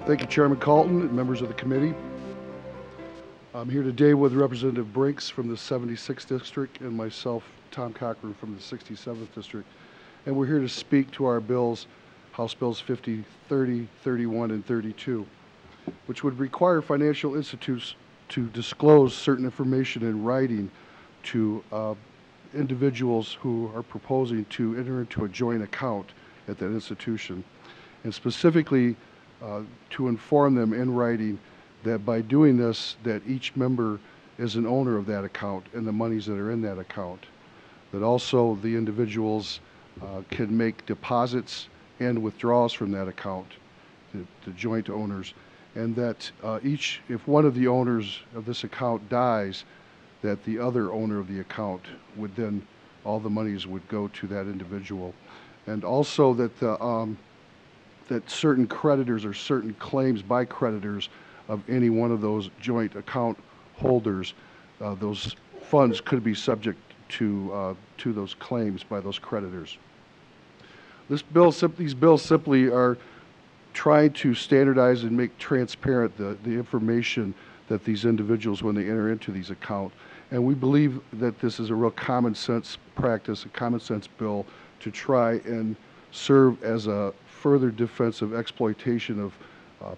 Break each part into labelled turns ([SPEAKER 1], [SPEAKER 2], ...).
[SPEAKER 1] Thank you, Chairman Calton and members of the committee. I'm here today with Representative Brinks from the 76th District and myself, Tom Cochran, from the 67th District. And we're here to speak to our bills, House Bills 50, 30, 31, and 32, which would require financial institutes to disclose certain information in writing to individuals who are proposing to enter into a joint account at that institution, and specifically to inform them in writing that by doing this, that each member is an owner of that account and the monies that are in that account. That also the individuals can make deposits and withdrawals from that account, the joint owners, and that if one of the owners of this account dies, that the other owner of the account would then, all the monies would go to that individual. And also that that certain creditors or certain claims by creditors of any one of those joint account holders, those funds could be subject to those claims by those creditors. These bills simply are trying to standardize and make transparent the information that these individuals, when they enter into these accounts. And we believe that this is a real common sense practice, a common sense bill to try and serve as a further defense of exploitation of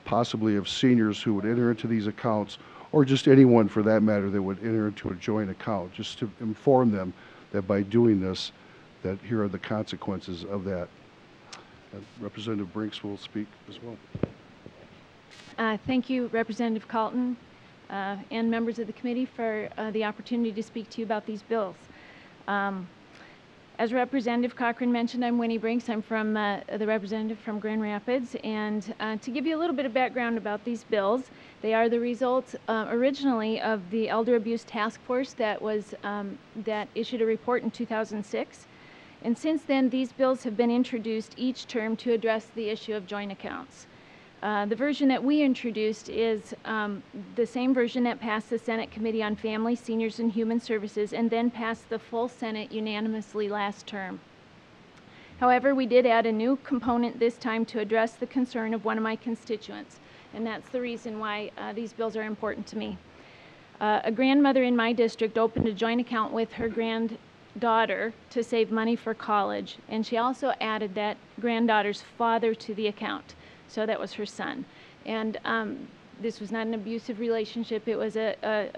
[SPEAKER 1] possibly of seniors who would enter into these accounts, or just anyone for that matter that would enter into a joint account, just to inform them that by doing this, that here are the consequences of that. Representative Brinks will speak as well.
[SPEAKER 2] Thank you, Representative Calton, and members of the committee for the opportunity to speak to you about these bills. As Representative Cochran mentioned, I'm Winnie Brinks. I'm from the representative from Grand Rapids, and to give you a little bit of background about these bills, they are the result originally of the Elder Abuse Task Force that issued a report in 2006. And since then, these bills have been introduced each term to address the issue of joint accounts. The version that we introduced is the same version that passed the Senate Committee on Family, Seniors, and Human Services, and then passed the full Senate unanimously last term. However, we did add a new component this time to address the concern of one of my constituents, and that's the reason why these bills are important to me. A grandmother in my district opened a joint account with her granddaughter to save money for college, and she also added that granddaughter's father to the account. So that was her son. And this was not an abusive relationship, it was a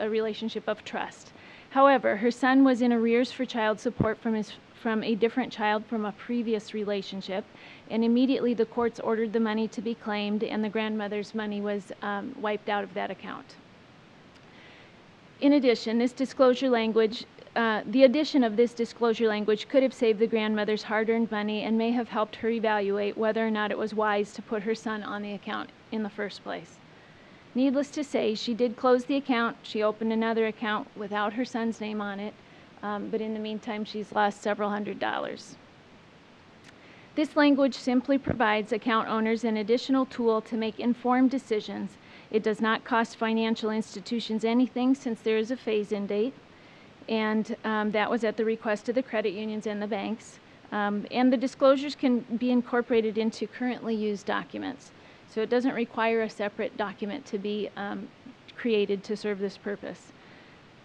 [SPEAKER 2] relationship of trust. However, her son was in arrears for child support from a different child from a previous relationship, and immediately the courts ordered the money to be claimed, and the grandmother's money was wiped out of that account. In addition, this disclosure language the addition of this disclosure language could have saved the grandmother's hard-earned money and may have helped her evaluate whether or not it was wise to put her son on the account in the first place. Needless to say, she did close the account. She opened another account without her son's name on it, but in the meantime, she's lost several $100s. This language simply provides account owners an additional tool to make informed decisions. It does not cost financial institutions anything since there is a phase-in date, and that was at the request of the credit unions and the banks. And the disclosures can be incorporated into currently used documents. So it doesn't require a separate document to be created to serve this purpose.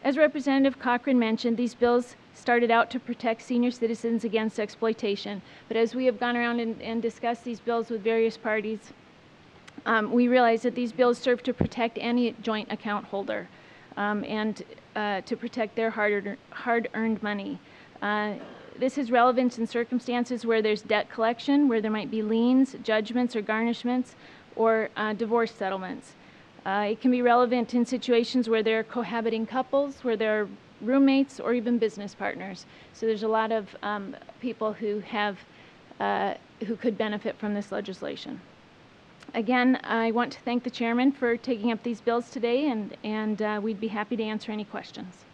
[SPEAKER 2] As Representative Cochran mentioned, these bills started out to protect senior citizens against exploitation. But as we have gone around and discussed these bills with various parties, we realize that these bills serve to protect any joint account holder. And to protect their hard-earned money. This is relevant in circumstances where there's debt collection, where there might be liens, judgments, or garnishments, or divorce settlements. It can be relevant in situations where there are cohabiting couples, where there are roommates, or even business partners. So there's a lot of people who could benefit from this legislation. Again, I want to thank the chairman for taking up these bills today, and we'd be happy to answer any questions.